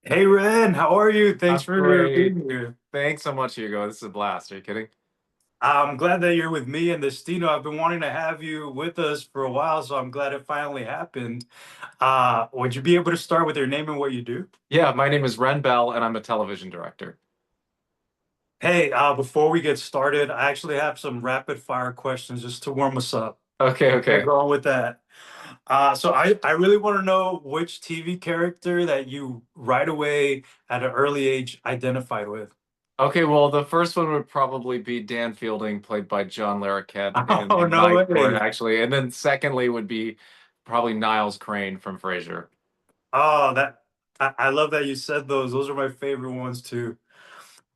Hey Ren, how are you? Thanks I'm for great. being here. Thanks so much, Hugo. This is a blast. Are you kidding? I'm glad that you're with me and Destino. I've been wanting to have you with us for a while, so I'm glad it finally happened. Would you be able to start with your name and what you do? Yeah, my name is Ren Bell, and I'm a television director. Hey, before we get started, I actually have some rapid fire questions just to warm us up. Okay, Get okay. going with that. So I really want to know which TV character that you right away at an early age identified with. Okay, well, the first one would probably be Dan Fielding, played by John Larroquette Oh, in no Night Court, way. actually. And then secondly would be probably Niles Crane from Frasier. Oh, I love that you said those. Those are my favorite ones too.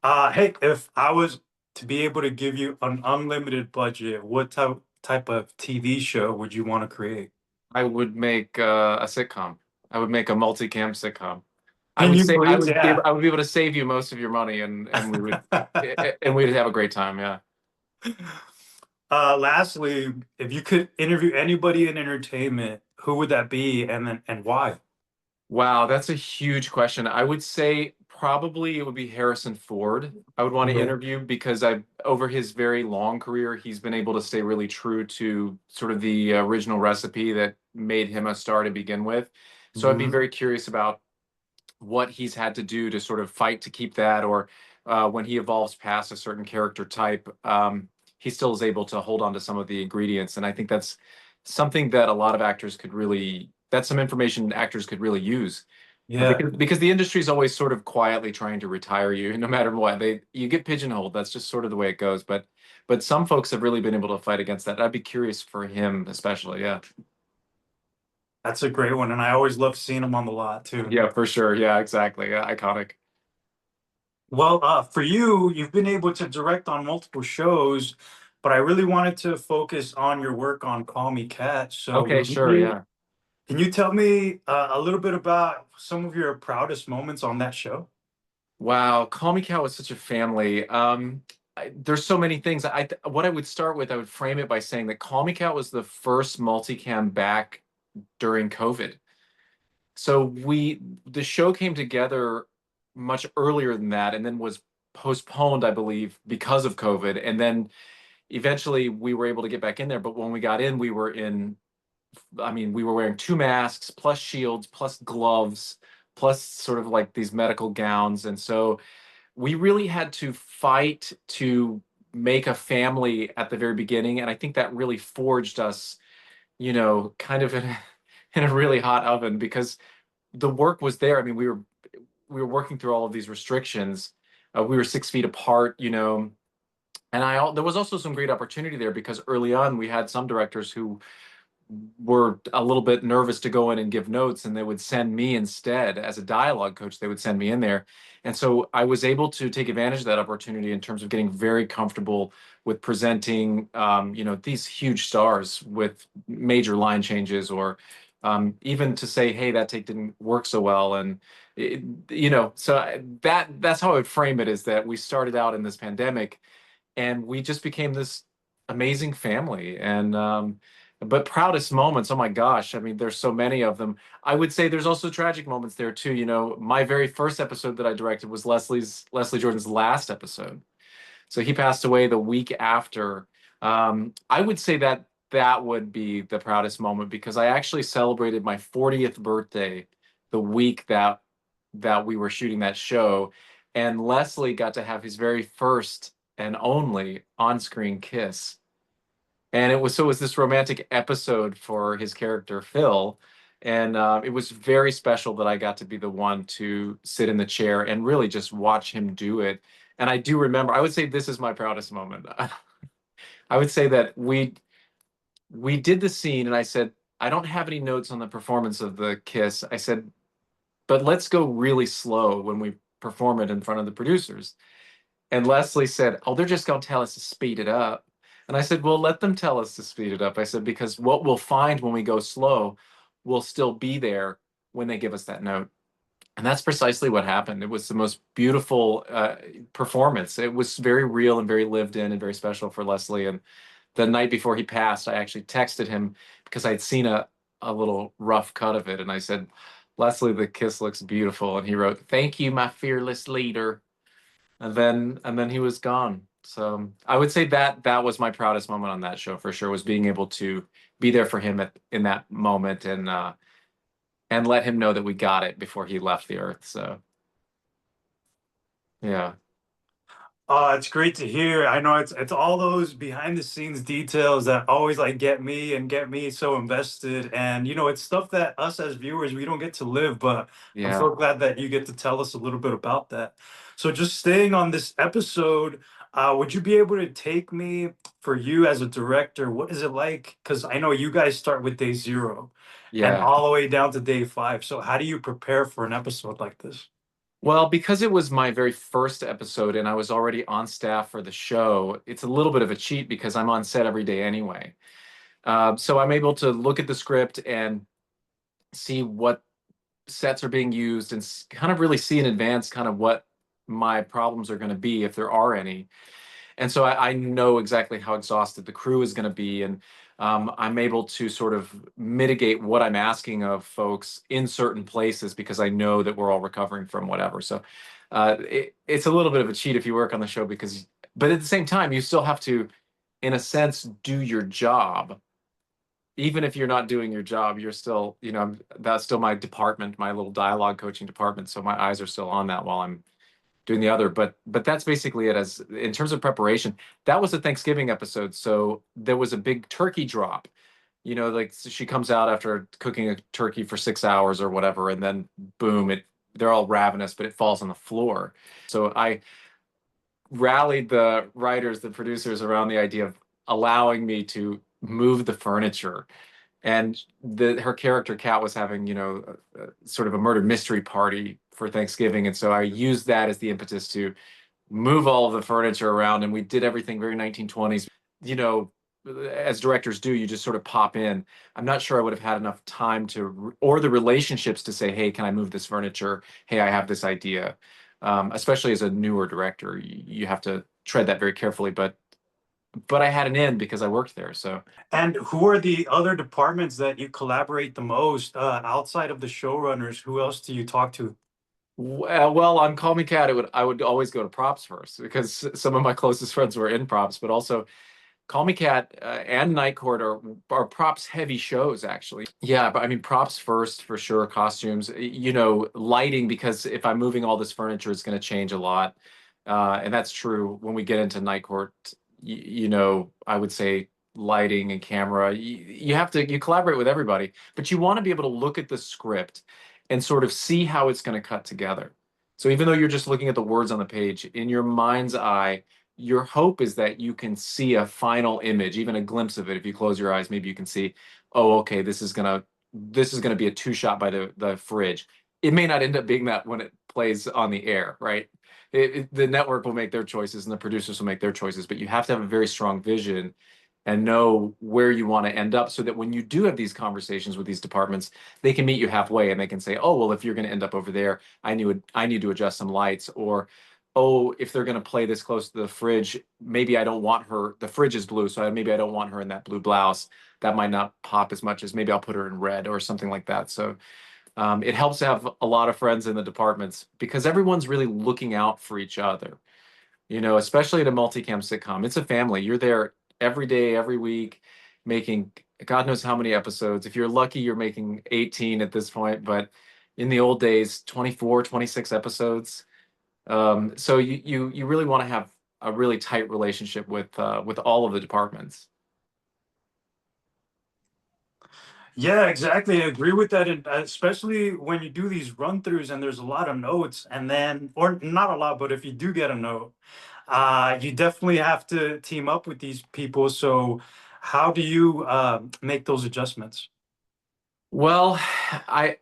Hey, if I was to be able to give you an unlimited budget, what type of TV show would you want to create? I would make a sitcom. I would make a multicam sitcom. I Can would you say believe? Yeah. I would be able to save you most of your money, and we'd have a great time. Yeah. Lastly, if you could interview anybody in entertainment, who would that be, and why? Wow, that's a huge question. I would say probably it would be Harrison Ford. I would want to Okay. interview because over his very long career, he's been able to stay really true to sort of the original recipe that made him a star to begin with. So I'd be Hmm. very curious about what he's had to do to sort of fight to keep that, or when he evolves past a certain character type, he still is able to hold on to some of the ingredients. And I think that's something that a lot of actors could really, that's some information actors could really use. Yeah, Because the industry is always sort of quietly trying to retire you, no matter what. You get pigeonholed. That's just sort of the way it goes. But some folks have really been able to fight against that. I'd be curious for him, especially. Yeah. that's a great one, and I always love seeing him on the lot too. Yeah, for sure. Yeah, exactly. Yeah, iconic. Well, for you, you've been able to direct on multiple shows, but I really wanted to focus on your work on Call Me Kat. So, Okay, sure. Yeah. can you tell me a little bit about some of your proudest moments on that show? Wow, Call Me Cal was such a family. There's so many things. What I would start with, I would frame it by saying that Call Me Cal was the first multicam back during COVID. So the show came together much earlier than that, and then was postponed, I believe, because of COVID. And then eventually we were able to get back in there. But when we got in, I mean, we were wearing two masks, plus shields, plus gloves, plus sort of like these medical gowns. And so we really had to fight to make a family at the very beginning. And I think that really forged us, kind of in a really hot oven because the work was there. I mean, we were working through all of these restrictions. We were 6 feet apart, and there was also some great opportunity there because early on we had some directors who were a little bit nervous to go in and give notes, and they would send me instead as a dialogue coach. They would send me in there, and so I was able to take advantage of that opportunity in terms of getting very comfortable with presenting, these huge stars with major line changes, or even to say, "Hey, that take didn't work so well," and that's how I would frame it: is that we started out in this pandemic and we just became this amazing family. And but proudest moments, oh my gosh, I mean, there's so many of them. I would say there's also tragic moments there too. My very first episode that I directed was Leslie Jordan's last episode. So he passed away the week after. I would say that that would be the proudest moment because I actually celebrated my 40th birthday the week that we were shooting that show, and Leslie got to have his very first and only on-screen kiss. And it was this romantic episode for his character Phil, and it was very special that I got to be the one to sit in the chair and really just watch him do it. And I do remember, I would say this is my proudest moment. I would say that we did the scene, and I said, I don't have any notes on the performance of the kiss. I said, but let's go really slow when we perform it in front of the producers. And Leslie said, "Oh, they're just going to tell us to speed it up." And I said, "Well, let them tell us to speed it up." I said, "Because what we'll find when we go slow will still be there when they give us that note." And that's precisely what happened. It was the most beautiful performance. It was very real and very lived in and very special for Leslie. And the night before he passed, I actually texted him because I'd seen a little rough cut of it. And I said, Leslie, the kiss looks beautiful, and he wrote, "Thank you, my fearless leader." And then he was gone. So I would say that that was my proudest moment on that show for sure, was being able to be there for him in that moment and let him know that we got it before he left the earth. So yeah. It's great to hear. I know it's all those behind the scenes details that always like get me so invested. And it's stuff that us as viewers we don't get to live, but I'm Yeah. so glad that you get to tell us a little bit about that. So just staying on this episode, would you be able to take me for you as a director? What is it like? Because I know you guys start with day zero and Yeah. all the way down to day five. So how do you prepare for an episode like this? Well, because it was my very first episode and I was already on staff for the show, it's a little bit of a cheat because I'm on set every day anyway. So I'm able to look at the script and see what sets are being used and kind of really see in advance kind of what my problems are going to be if there are any. And so I know exactly how exhausted the crew is going to be, and I'm able to sort of mitigate what I'm asking of folks in certain places because I know that we're all recovering from whatever. So it's a little bit of a cheat if you work on the show because, but at the same time, you still have to, in a sense, do your job. Even if you're not doing your job, you're still, that's still my department, my little dialogue coaching department. So my eyes are still on that while I'm doing the other. But that's basically it. As in terms of preparation, that was a Thanksgiving episode, so there was a big turkey drop. Like she comes out after cooking a turkey for 6 hours or whatever, and then boom, they're all ravenous, but it falls on the floor. So I rallied the writers, the producers around the idea of allowing me to move the furniture. And her character Kat was having, sort of a murder mystery party for Thanksgiving, and so I used that as the impetus to move all of the furniture around, and we did everything very 1920s. You know, as directors do, you just sort of pop in. I'm not sure I would have had enough time or the relationships to say, "Hey, can I move this furniture? Hey, I have this idea." Especially as a newer director, you have to tread that very carefully. But I had an in because I worked there, so. And who are the other departments that you collaborate the most outside of the showrunners? Who else do you talk to? Well, on Call Me Cat, I would always go to props first because some of my closest friends were in props, but also Call Me Cat and Night Court are props heavy shows actually. Yeah, but I mean props first for sure, costumes, lighting because if I'm moving all this furniture, it's going to change a lot, and that's true when we get into Night Court. I would say lighting and camera. You have to collaborate with everybody, but you want to be able to look at the script and sort of see how it's going to cut together. So even though you're just looking at the words on the page, in your mind's eye your hope is that you can see a final image, even a glimpse of it. If you close your eyes, maybe you can see, oh, okay, this is gonna be a two shot by the fridge. It may not end up being that when it plays on the air, right? The network will make their choices and the producers will make their choices, but you have to have a very strong vision and know where you want to end up so that when you do have these conversations with these departments, they can meet you halfway and they can say, oh, well, if you're going to end up over there, I need to adjust some lights, or oh, if they're going to play this close to the fridge, maybe I don't want her. The fridge is blue, so maybe I don't want her in that blue blouse. That might not pop as much as maybe I'll put her in red or something like that. So it helps to have a lot of friends in the departments because everyone's really looking out for each other. Especially at a multicam sitcom, it's a family. You're there every day, every week, making God knows how many episodes. If you're lucky, you're making 18 at this point, but in the old days, 24, 26 episodes. So you really want to have a really tight relationship with all of the departments. Yeah, exactly. I agree with that, and especially when you do these run-throughs and there's a lot of notes, and then, or not a lot, but if you do get a note, you definitely have to team up with these people. So, how do you make those adjustments? Well, I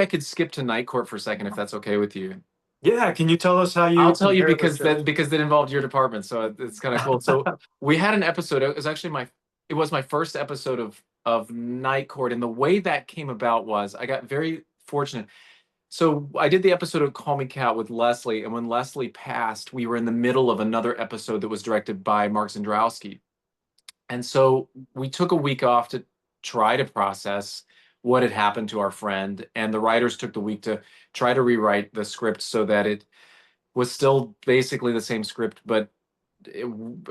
could skip to Night Court for a second if that's okay with you. Yeah, can you tell us how I'll you tell you compare the because shows? that involved your department, so it's kind of cool. So we had an episode. It was my first episode of Night Court, and the way that came about was I got very fortunate. So I did the episode of Call Me Cat with Leslie, and when Leslie passed, we were in the middle of another episode that was directed by Mark Zandrowski. And so we took a week off to try to process what had happened to our friend, and the writers took the week to try to rewrite the script so that it was still basically the same script, but it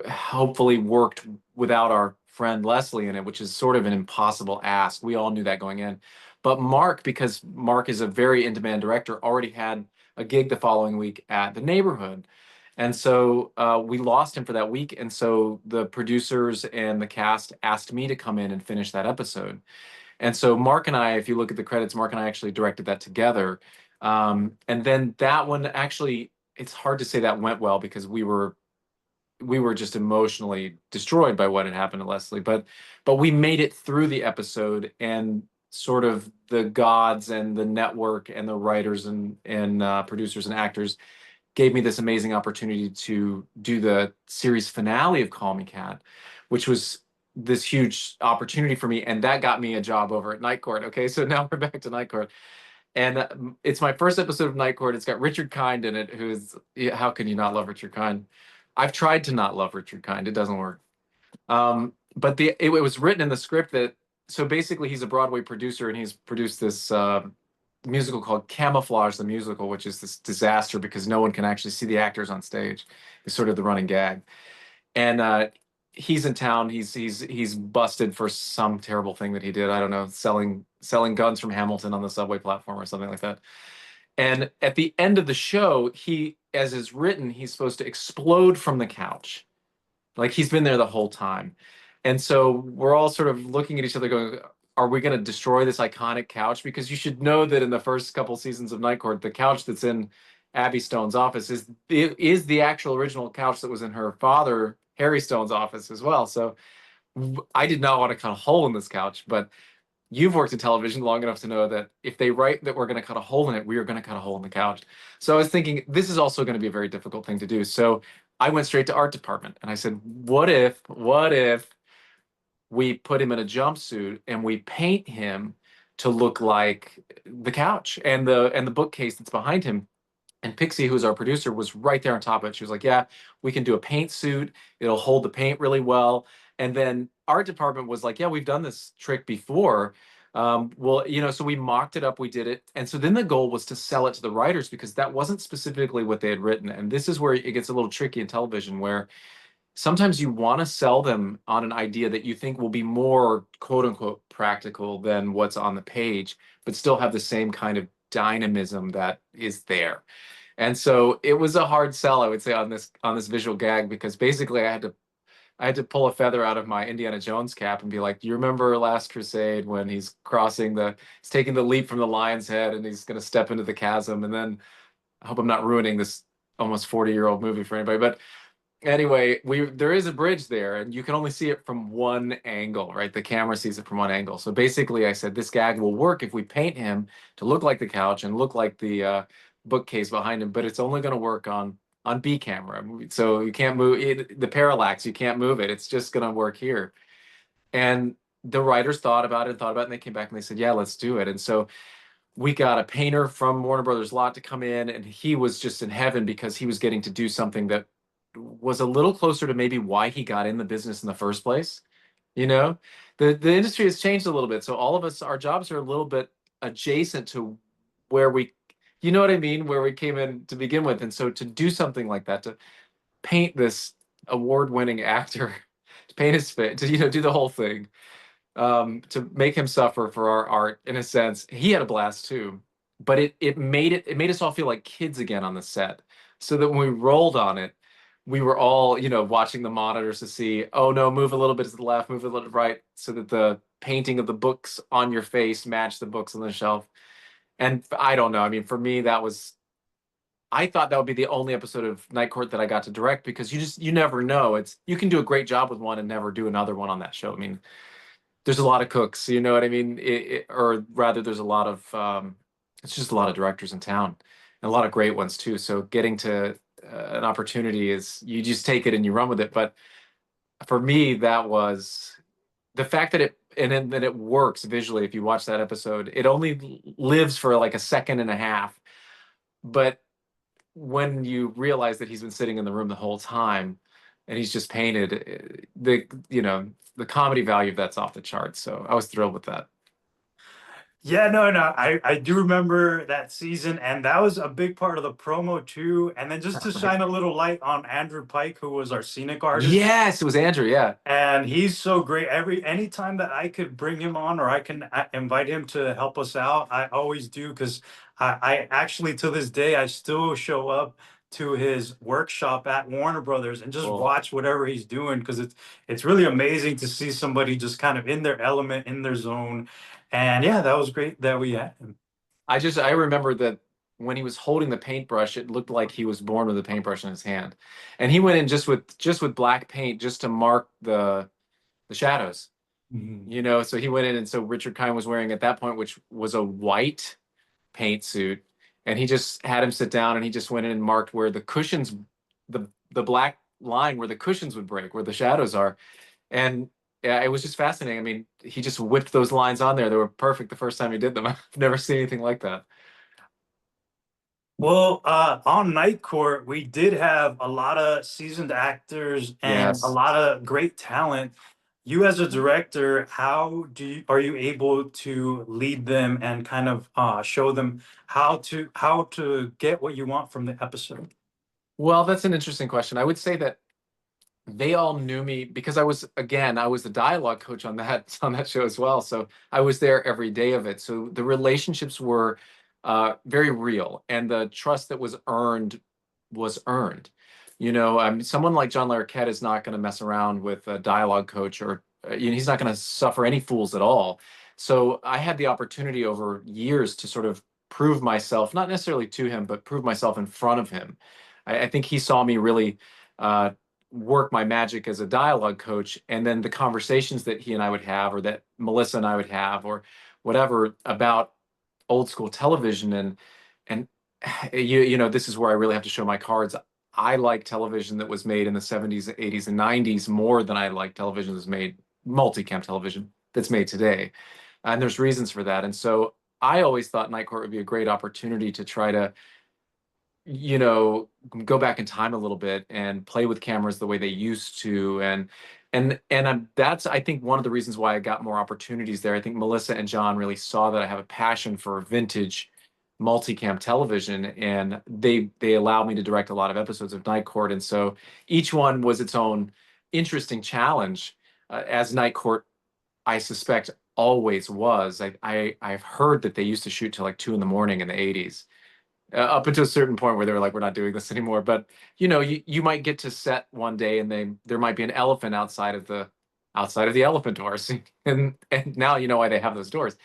hopefully worked without our friend Leslie in it, which is sort of an impossible ask. We all knew that going in. But Mark, because Mark is a very in-demand director, already had a gig the following week at the neighborhood. And so we lost him for that week. And so the producers and the cast asked me to come in and finish that episode. And so Mark and I, if you look at the credits, Mark and I actually directed that together. And then that one actually, it's hard to say that went well because we were just emotionally destroyed by what had happened to Leslie. But we made it through the episode, and sort of the gods and the network and the writers and producers and actors gave me this amazing opportunity to do the series finale of Call Me Kat, which was this huge opportunity for me, and that got me a job over at Night Court. Okay, so now we're back to Night Court, and it's my first episode of Night Court. It's got Richard Kind in it, who's, yeah, how can you not love Richard Kind? I've tried to not love Richard Kind. It doesn't work. But it was written in the script that, so basically he's a Broadway producer, and he's produced this musical called Camouflage the Musical, which is this disaster because no one can actually see the actors on stage. It's sort of the running gag. And he's in town. He's busted for some terrible thing that he did. I don't know, selling guns from Hamilton on the subway platform or something like that. And at the end of the show, he, as is written, he's supposed to explode from the couch. Like he's been there the whole time. And so we're all sort of looking at each other going, are we going to destroy this iconic couch? Because you should know that in the first couple seasons of Night Court, the couch that's in Abby Stone's office is the actual original couch that was in her father, Harry Stone's office as well. So I did not want to cut a hole in this couch, but you've worked in television long enough to know that if they write that we're going to cut a hole in it, we are going to cut a hole in the couch. So I was thinking this is also going to be a very difficult thing to do. So I went straight to art department and I said, what if we put him in a jumpsuit and we paint him to look like the couch and the bookcase that's behind him? And Pixie, who's our producer, was right there on top of it. She was like, yeah, we can do a paint suit. It'll hold the paint really well. And then art department was like, yeah, we've done this trick before. Well, so we mocked it up, we did it. And so then the goal was to sell it to the writers because that wasn't specifically what they had written. And this is where it gets a little tricky in television, where sometimes you want to sell them on an idea that you think will be more quote unquote practical than what's on the page, but still have the same kind of dynamism that is there. And so it was a hard sell, I would say, on this visual gag, because basically I had to pull a feather out of my Indiana Jones cap and be like, do you remember Last Crusade when he's taking the leap from the lion's head and he's going to step into the chasm? And then I hope I'm not ruining this almost 40-year-old movie for anybody, but anyway, there is a bridge there, and you can only see it from one angle, right? The camera sees it from one angle. So basically, I said this gag will work if we paint him to look like the couch and look like the bookcase behind him, but it's only going to work on B camera. So you can't move it, the parallax. You can't move it. It's just going to work here. And the writers thought about it, and they came back and they said, yeah, let's do it. And so we got a painter from Warner Brothers Lot to come in, and he was just in heaven because he was getting to do something that was a little closer to maybe why he got in the business in the first place. You know, the industry has changed a little bit, so all of us, our jobs are a little bit adjacent to where you know what I mean, where we came in to begin with. And so to do something like that, to paint this award-winning actor, to paint his face, to do the whole thing, to make him suffer for our art, in a sense, he had a blast too. But it made us all feel like kids again on the set, so that when we rolled on it, we were all, watching the monitors to see, oh no, move a little bit to the left, move a little right, so that the painting of the books on your face match the books on the shelf. And I don't know. I mean, for me, I thought that would be the only episode of Night Court that I got to direct, because you never know. You can do a great job with one and never do another one on that show. I mean, there's a lot of cooks, you know what I mean? Or rather, there's a lot of it's just a lot of directors in town, and a lot of great ones too. So getting to an opportunity is, you just take it and you run with it. But for me, that was the fact that that it works visually. If you watch that episode, it only lives for like a second and a half, but when you realize that he's been sitting in the room the whole time and he's just painted, the comedy value of that's off the charts. So I was thrilled with that. Yeah, no, no. I do remember that season, and that was a big part of the promo too. And then just to shine a little light on Andrew Pike, who was our scenic artist. Yes, it was Andrew. Yeah. And he's so great. Anytime that I could bring him on or I can invite him to help us out, I always do because I actually to this day I still show up to his workshop at Warner Brothers and just Cool. watch whatever he's doing because it's really amazing to see somebody just kind of in their element, in their zone. And yeah, that was great that we had him. I remember that when he was holding the paintbrush, it looked like he was born with a paintbrush in his hand. And he went in just with black paint just to mark the shadows. Mhm. So he went in, and so Richard Kind was wearing at that point, which was a white paint suit, and he just had him sit down, and he just went in and marked where the cushions, the black line where the cushions would break, where the shadows are. And yeah, it was just fascinating. I mean, he just whipped those lines on there. They were perfect the first time he did them. I've never seen anything like that. Well, on Night Court, we did have a lot of seasoned actors and a Yes. lot of great talent. You as a director, are you able to lead them and kind of show them how to get what you want from the episode? Well, that's an interesting question. I would say that they all knew me because I was the dialogue coach on that on that show as well. So I was there every day of it. So the relationships were very real, and the trust that was earned was earned. Someone like John Larroquette is not going to mess around with a dialogue coach, or he's not going to suffer any fools at all. So I had the opportunity over years to sort of prove myself, not necessarily to him, but prove myself in front of him. I think he saw me really. Uh, Work my magic as a dialogue coach, and then the conversations that he and I would have, or that Melissa and I would have, or whatever, about old school television. And this is where I really have to show my cards. I like television that was made in the 70s, 80s, and 90s more than I like television that's made, multicam television that's made today. And there's reasons for that. And so I always thought Night Court would be a great opportunity to try to you know go back in time a little bit and play with cameras the way they used to. That's, I think, one of the reasons why I got more opportunities there. I think Melissa and John really saw that I have a passion for vintage multicam television, and they allowed me to direct a lot of episodes of Night Court. And so each one was its own interesting challenge, as Night Court, I suspect, always was. I've heard that they used to shoot till like 2 in the morning in the 80s, up until a certain point where they were like, we're not doing this anymore. But you might get to set one day, and there might be an elephant outside of the elephant doors, and now you know why they have those doors.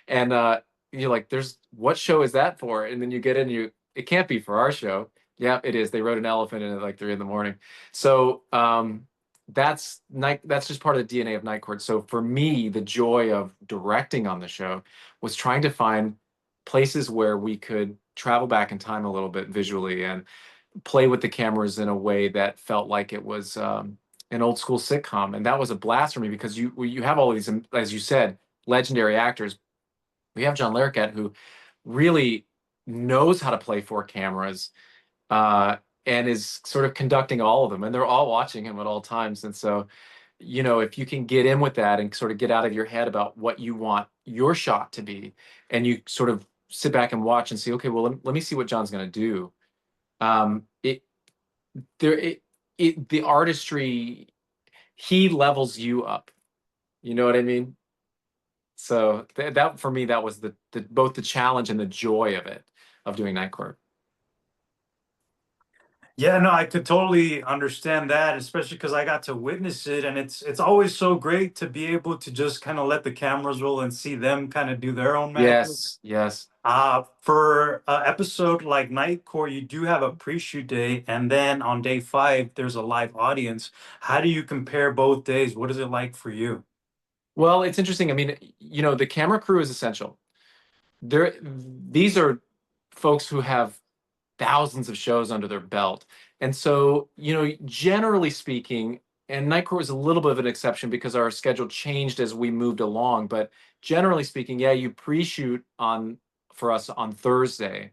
And you're like, there's what show is that for? And then you get in, it can't be for our show. Yeah, it is. They wrote an elephant in at like 3 in the morning. So that's just part of the DNA of Night Court. So for me, the joy of directing on the show was trying to find places where we could travel back in time a little bit visually, and play with the cameras in a way that felt like it was an old school sitcom. And that was a blast for me because you have all of these, as you said, legendary actors. We have John Larroquette, who really knows how to play four cameras, uh, and is sort of conducting all of them, and they're all watching him at all times. And so, if you can get in with that and sort of get out of your head about what you want your shot to be, and you sort of sit back and watch and see, okay, well, let me see what John's going to do. It there it the artistry, he levels you up. You know what I mean? So that for me, that was the both the challenge and the joy of it, of doing Night Court. Yeah, no, I could totally understand that, especially because I got to witness it, and it's always so great to be able to just kind of let the cameras roll and see them kind of do their own magic. Yes, yes. For an episode like Night Court, you do have a pre-shoot day, and then on day five, there's a live audience. How do you compare both days? What is it like for you? Well, it's interesting. I mean, the camera crew is essential. These are folks who have thousands of shows under their belt. And so, generally speaking, and Night Court was a little bit of an exception because our schedule changed as we moved along, but generally speaking, yeah, you pre-shoot on for us on Thursday.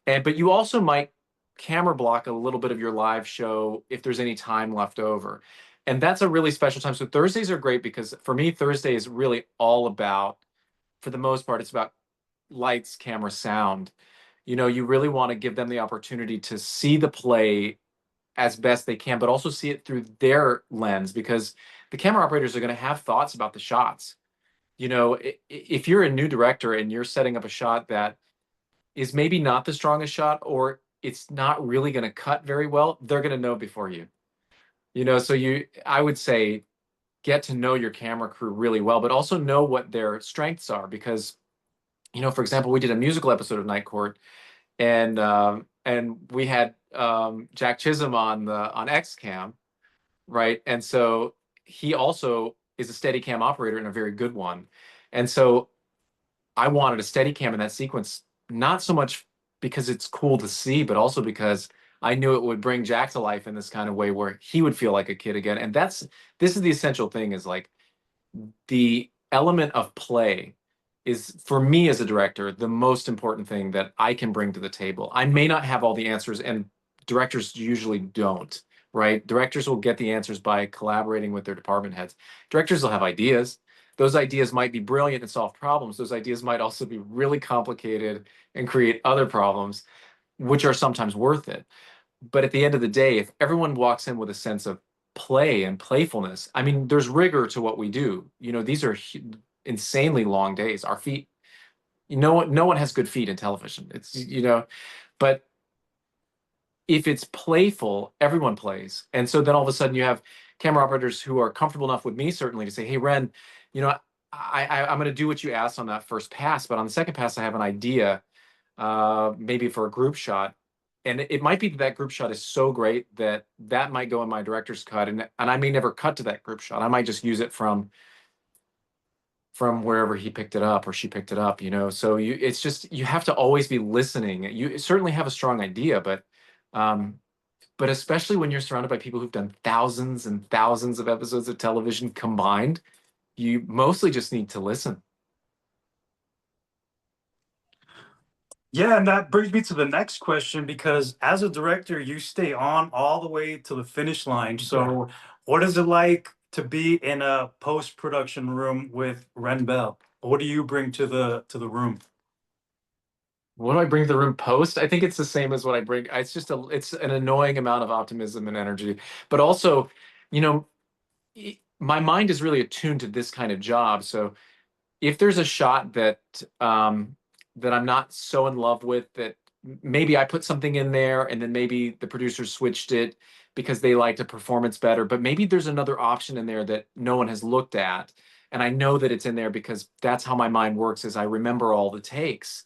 But you also might camera block a little bit of your live show if there's any time left over. And that's a really special time. So Thursdays are great because for me, Thursday is really all about for the most part, it's about lights, camera, sound. You really want to give them the opportunity to see the play as best they can, but also see it through their lens because the camera operators are going to have thoughts about the shots. If you're a new director and you're setting up a shot that is maybe not the strongest shot or it's not really going to cut very well, they're going to know before you. So I would say get to know your camera crew really well, but also know what their strengths are because, for example, we did a musical episode of Night Court and we had Jack Chisholm on XCam, right? And so he also is a Steadicam operator and a very good one. And so I wanted a Steadicam in that sequence, not so much because it's cool to see, but also because I knew it would bring Jack to life in this kind of way where he would feel like a kid again. And this is the essential thing is like the element of play is for me as a director the most important thing that I can bring to the table. I may not have all the answers, and directors usually don't, right? Directors will get the answers by collaborating with their department heads. Directors will have ideas. Those ideas might be brilliant and solve problems. Those ideas might also be really complicated and create other problems, which are sometimes worth it. But at the end of the day, if everyone walks in with a sense of play and playfulness, I mean, there's rigor to what we do. These are insanely long days. Our feet, no one has good feet in television. But if it's playful, everyone plays. And so then all of a sudden you have camera operators who are comfortable enough with me, certainly, to say, hey, Ren, you know, I'm going to do what you asked on that first pass, but on the second pass, I have an idea, maybe for a group shot. And it might be that that group shot is so great that that might go in my director's cut, and I may never cut to that group shot. I might just use it from wherever he picked it up or she picked it up. So it's just you have to always be listening. You certainly have a strong idea, um, but especially when you're surrounded by people who've done thousands and thousands of episodes of television combined, you mostly just need to listen. Yeah, and that brings me to the next question because as a director, you stay on all the way to the finish line. So, what is it like to be in a post-production room with Ren Bell? What do you bring to the room? What do I bring to the room post? I think it's the same as what I bring. It's an annoying amount of optimism and energy, but also, you know, my mind is really attuned to this kind of job. So if there's a shot that I'm not so in love with that maybe I put something in there and then maybe the producers switched it because they liked a performance better, but maybe there's another option in there that no one has looked at. And I know that it's in there because that's how my mind works is I remember all the takes.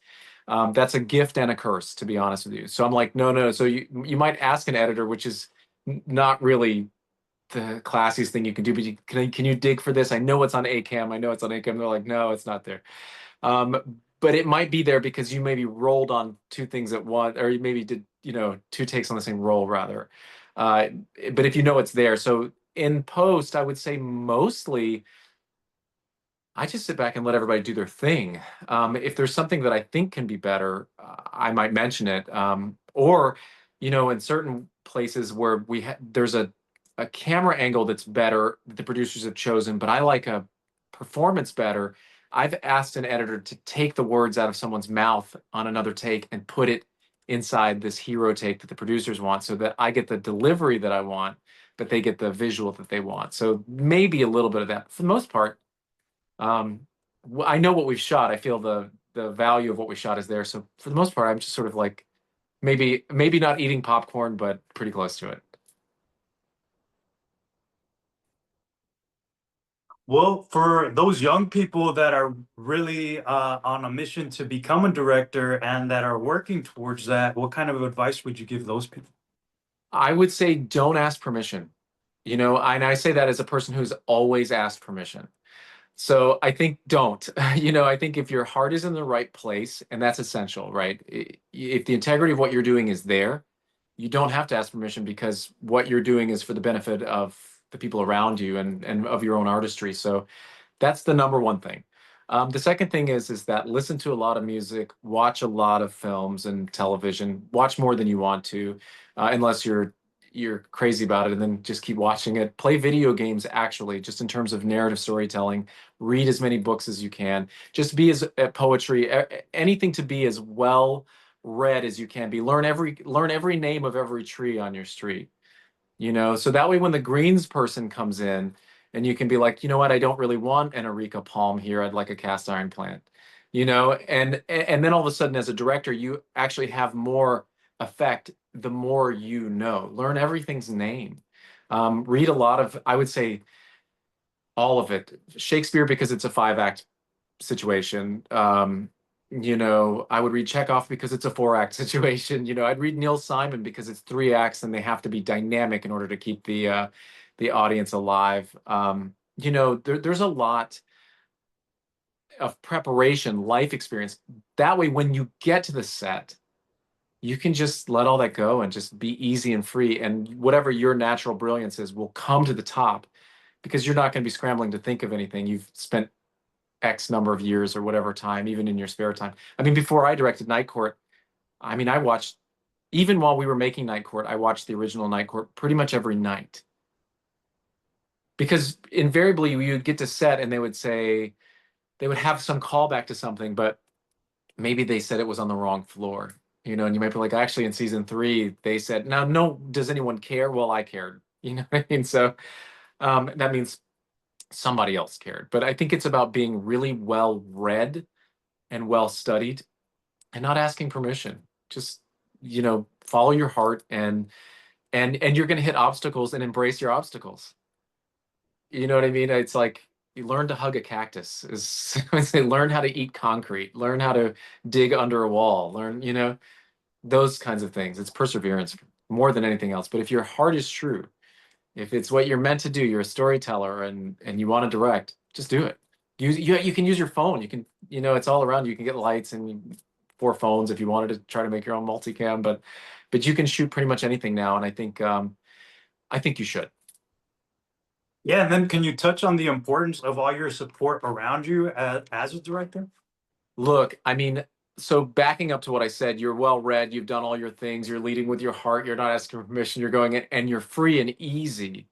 That's a gift and a curse, to be honest with you. So I'm like, no, no. So you might ask an editor, which is not really the classiest thing you can do, but can you dig for this? I know it's on ACAM. I know it's on ACAM. They're like, no, it's not there. But it might be there because you maybe rolled on two things at once, or you maybe did, two takes on the same roll rather. Uh, but if you know it's there, so in post, I would say mostly I just sit back and let everybody do their thing. If there's something that I think can be better, I might mention it. Or, in certain places where there's a camera angle that's better that the producers have chosen, but I like a performance better. I've asked an editor to take the words out of someone's mouth on another take and put it inside this hero take that the producers want so that I get the delivery that I want, but they get the visual that they want. So maybe a little bit of that. For the most part, um, I know what we've shot. I feel the value of what we shot is there. So for the most part, I'm just sort of like maybe not eating popcorn, but pretty close to it. Well, for those young people that are really on a mission to become a director and that are working towards that, what kind of advice would you give those people? I would say don't ask permission. And I say that as a person who's always asked permission. So I think don't. I think if your heart is in the right place, and that's essential, right? If the integrity of what you're doing is there, you don't have to ask permission because what you're doing is for the benefit of the people around you and of your own artistry. So that's the number one thing. The second thing is that listen to a lot of music, watch a lot of films and television, watch more than you want to, unless you're you're crazy about it, and then just keep watching it. Play video games, actually, just in terms of narrative storytelling. Read as many books as you can. Just be as poetry, anything to be as well read as you can be. Learn every name of every tree on your street. So that way when the greens person comes in and you can be like, you know what, I don't really want an areca palm here. I'd like a cast iron plant. And then all of a sudden as a director, you actually have more effect the more you know. Learn everything's name. Read a lot of, I would say, all of it. Shakespeare, because it's a 5 act situation. I would read Chekhov because it's a 4 act situation. I'd read Neil Simon because it's 3 acts and they have to be dynamic in order to keep the audience alive. There's a lot of preparation, life experience. That way, when you get to the set, you can just let all that go and just be easy and free. And whatever your natural brilliance is will come to the top because you're not going to be scrambling to think of anything. You've spent X number of years or whatever time, even in your spare time. I mean, before I directed Night Court, I mean, I watched, even while we were making Night Court, I watched the original Night Court pretty much every night. Because invariably you would get to set and they would have some callback to something, but maybe they said it was on the wrong floor, and you might be like, actually, in season 3, they said, now, no, does anyone care? Well, I cared. You know what I mean? So that means somebody else cared. But I think it's about being really well read and well studied and not asking permission. Just, follow your heart and you're going to hit obstacles and embrace your obstacles. You know what I mean? It's like you learn to hug a cactus is I say learn how to eat concrete, learn how to dig under a wall, learn, those kinds of things. It's perseverance more than anything else. But if your heart is true, if it's what you're meant to do, you're a storyteller and you want to direct, just do it. You can use your phone. You can, it's all around you. You can get lights and 4 phones if you wanted to try to make your own multicam, but you can shoot pretty much anything now. And I think you should. Yeah, and then can you touch on the importance of all your support around you as a director? Look, I mean, so backing up to what I said, you're well read, you've done all your things, you're leading with your heart, you're not asking for permission, you're going in, and you're free and easy.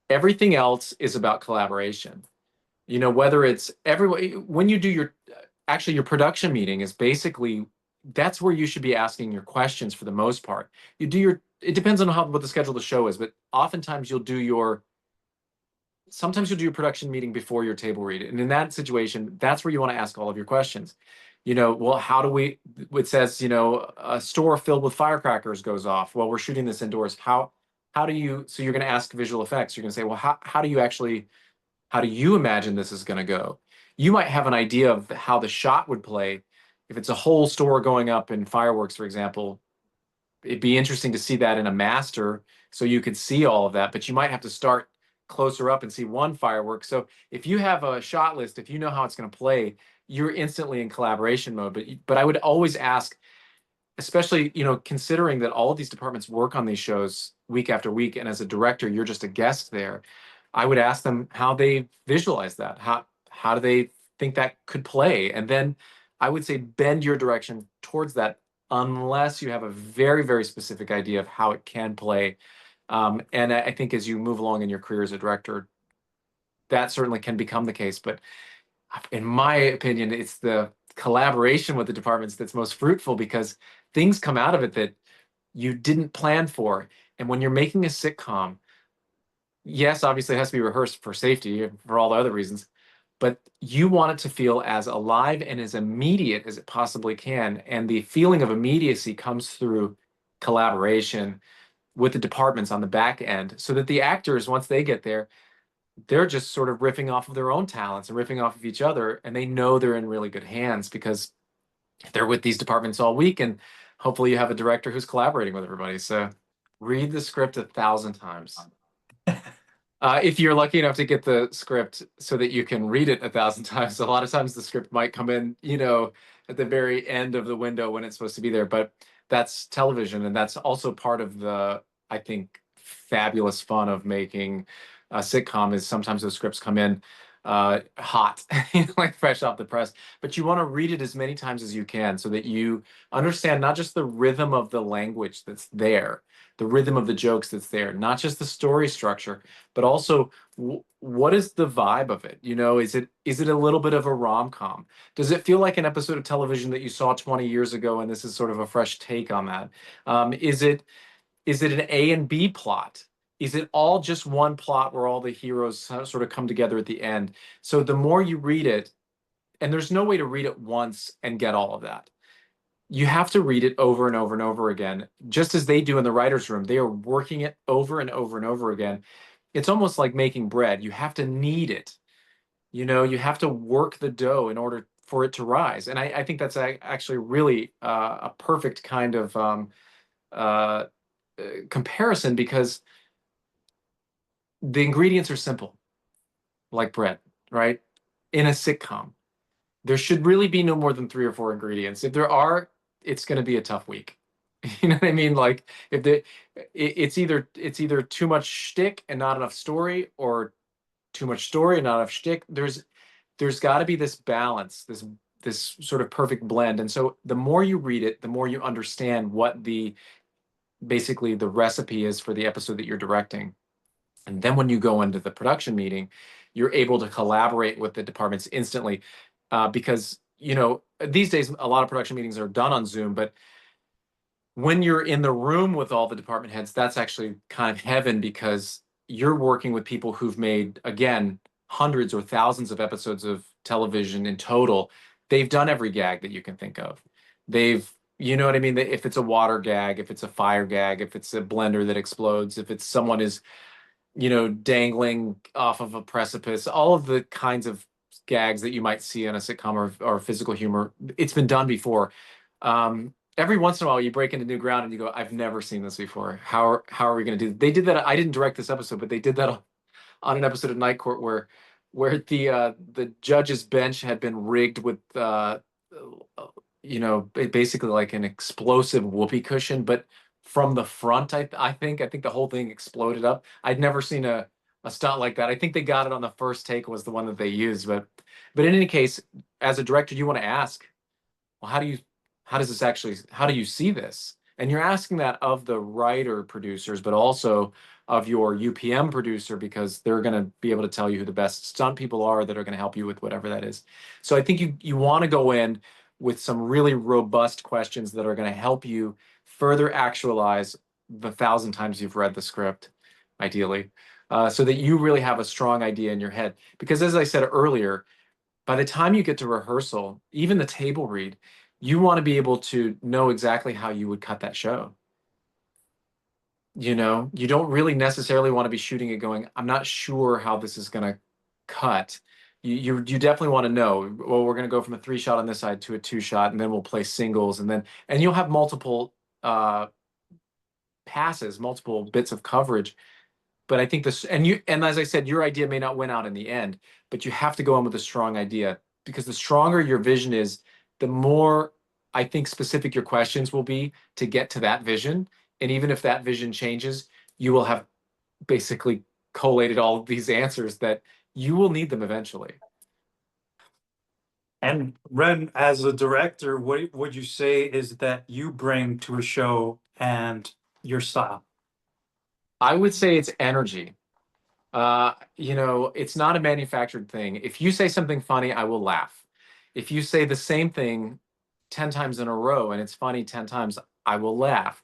Everything else is about collaboration. Whether it's when you do your production meeting is basically that's where you should be asking your questions for the most part. It depends on what the schedule of the show is, but oftentimes sometimes you'll do your production meeting before your table read. And in that situation, that's where you want to ask all of your questions. Well, it says, a store filled with firecrackers goes off. Well, we're shooting this indoors. So you're going to ask visual effects. You're going to say, well, how do you imagine this is going to go? You might have an idea of how the shot would play. If it's a whole store going up in fireworks, for example, it'd be interesting to see that in a master so you could see all of that, but you might have to start closer up and see one firework. So if you have a shot list, if you know how it's going to play, you're instantly in collaboration mode. But I would always ask, especially, considering that all of these departments work on these shows week after week, and as a director, you're just a guest there. I would ask them how they visualize that. How do they think that could play? And then I would say bend your direction towards that unless you have a very, very specific idea of how it can play. And I think as you move along in your career as a director, that certainly can become the case. But in my opinion, it's the collaboration with the departments that's most fruitful because things come out of it that you didn't plan for. And when you're making a sitcom, yes, obviously it has to be rehearsed for safety and for all the other reasons, but you want it to feel as alive and as immediate as it possibly can. And the feeling of immediacy comes through collaboration with the departments on the back end so that the actors, once they get there, they're just sort of riffing off of their own talents and riffing off of each other. And they know they're in really good hands because they're with these departments all week. And hopefully you have a director who's collaborating with everybody. So read the script 1,000 times. If you're lucky enough to get the script so that you can read it 1,000 times, a lot of times the script might come in, at the very end of the window when it's supposed to be there. But that's television, and that's also part of the, I think, fabulous fun of making a sitcom is sometimes those scripts come in hot, like fresh off the press. But you want to read it as many times as you can so that you understand not just the rhythm of the language that's there, the rhythm of the jokes that's there, not just the story structure, but also what is the vibe of it? You know, is it a little bit of a rom-com? Does it feel like an episode of television that you saw 20 years ago and this is sort of a fresh take on that? Is it an A and B plot? Is it all just one plot where all the heroes sort of come together at the end? So the more you read it, and there's no way to read it once and get all of that. You have to read it over and over and over again, just as they do in the writer's room. They are working it over and over and over again. It's almost like making bread. You have to knead it. You know, you have to work the dough in order for it to rise. And I think that's actually really a perfect kind of uh, comparison because the ingredients are simple, like bread, right? In a sitcom, there should really be no more than three or four ingredients. If there are, it's going to be a tough week. You know what I mean? Like if it's either too much shtick and not enough story, or too much story and not enough shtick. There's got to be this balance, this sort of perfect blend. And so the more you read it, the more you understand what the basically the recipe is for the episode that you're directing. And then when you go into the production meeting, you're able to collaborate with the departments instantly, because these days a lot of production meetings are done on Zoom, but when you're in the room with all the department heads, that's actually kind of heaven because you're working with people who've made, again, hundreds or thousands of episodes of television in total. They've done every gag that you can think of. You know what I mean? If it's a water gag, if it's a fire gag, if it's a blender that explodes, if it's someone is dangling off of a precipice, all of the kinds of gags that you might see in a sitcom or physical humor, it's been done before. Every once in a while, you break into new ground and you go, "I've never seen this before. How are we going to do?" They did that. I didn't direct this episode, but they did that on an episode of Night Court where the judge's bench had been rigged with basically like an explosive whoopee cushion, but from the front, I think the whole thing exploded up. I'd never seen a stunt like that. I think they got it on the first take was the one that they used, but in any case, as a director, you want to ask, well, how do you see this? And you're asking that of the writer producers, but also of your UPM producer, because they're going to be able to tell you who the best stunt people are that are going to help you with whatever that is. So I think you want to go in with some really robust questions that are going to help you further actualize the 1,000 times you've read the script, ideally, so that you really have a strong idea in your head. Because as I said earlier, by the time you get to rehearsal, even the table read, you want to be able to know exactly how you would cut that show. You don't really necessarily want to be shooting it going, I'm not sure how this is going to cut. You definitely want to know, well, we're going to go from a 3 shot on this side to a 2 shot, and then we'll play singles, and you'll have multiple passes, multiple bits of coverage. But I think this, and as I said, your idea may not win out in the end, but you have to go in with a strong idea, because the stronger your vision is, the more I think specific your questions will be to get to that vision. And even if that vision changes, you will have basically collated all of these answers that you will need them eventually. And Ren, as a director, what would you say is that you bring to a show and your style? I would say it's energy. It's not a manufactured thing. If you say something funny, I will laugh. If you say the same thing 10 times in a row and it's funny 10 times, I will laugh.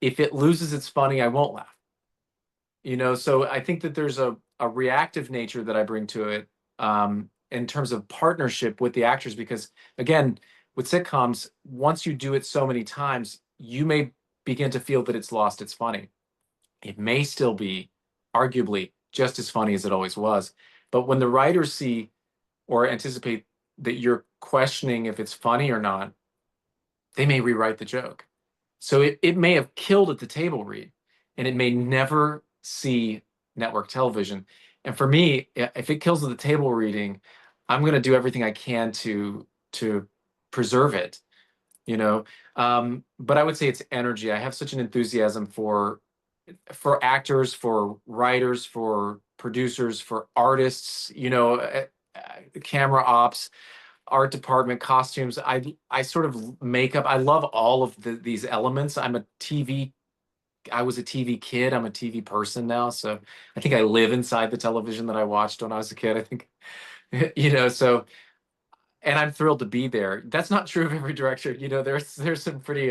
If it loses its funny, I won't laugh. So I think that there's a reactive nature that I bring to it, in terms of partnership with the actors, because again, with sitcoms, once you do it so many times, you may begin to feel that it's lost its funny. It may still be arguably just as funny as it always was. But when the writers see or anticipate that you're questioning if it's funny or not, they may rewrite the joke. So it may have killed at the table read, and it may never see network television. And for me, if it kills at the table reading, I'm going to do everything I can to preserve it. you know. But I would say it's energy. I have such an enthusiasm for actors, for writers, for producers, for artists, camera ops, art department, costumes. I sort of makeup. I love all of these elements. I was a TV kid. I'm a TV person now, so I think I live inside the television that I watched when I was a kid. I think, so, and I'm thrilled to be there. That's not true of every director. There's some pretty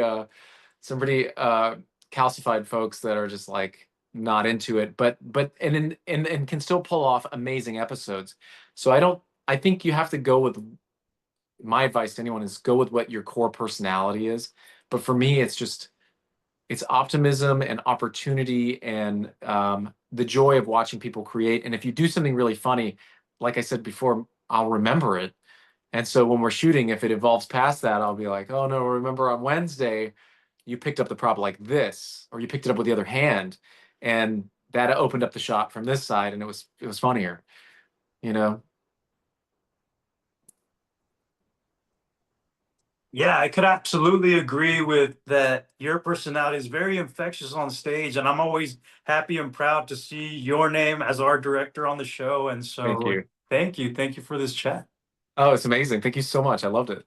calcified folks that are just like not into it, but can still pull off amazing episodes. So I think you have to go with, my advice to anyone is go with what your core personality is. But for me, it's optimism and opportunity and the joy of watching people create. And if you do something really funny, like I said before, I'll remember it. And so when we're shooting, if it evolves past that, I'll be like, oh no, remember on Wednesday, you picked up the prop like this, or you picked it up with the other hand, and that opened up the shot from this side, and it was funnier, you know? Yeah, I could absolutely agree with that. Your personality is very infectious on stage, and I'm always happy and proud to see your name as our director on the show. And Thank so, you. thank you for this chat. Oh, it's amazing. Thank you so much. I loved it.